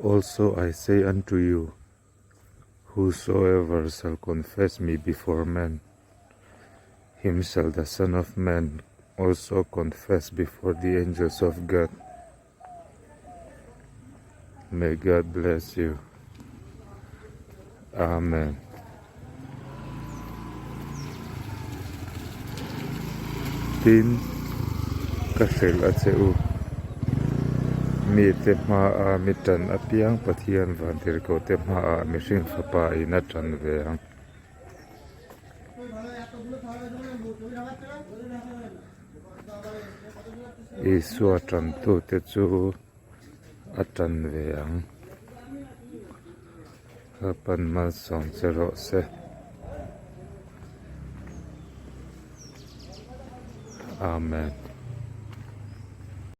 Also I say unto you, whosoever shall confess me before men, him shall the Son of Man also confess before the angels of God. May God bless you. Amen. Tin kasel acheu mi te ma a mitan apiang pathian vantir ko te ma a mihring fapa ina tan veang Isua tan tu te chu atan veang kapan mal song chero se Amen.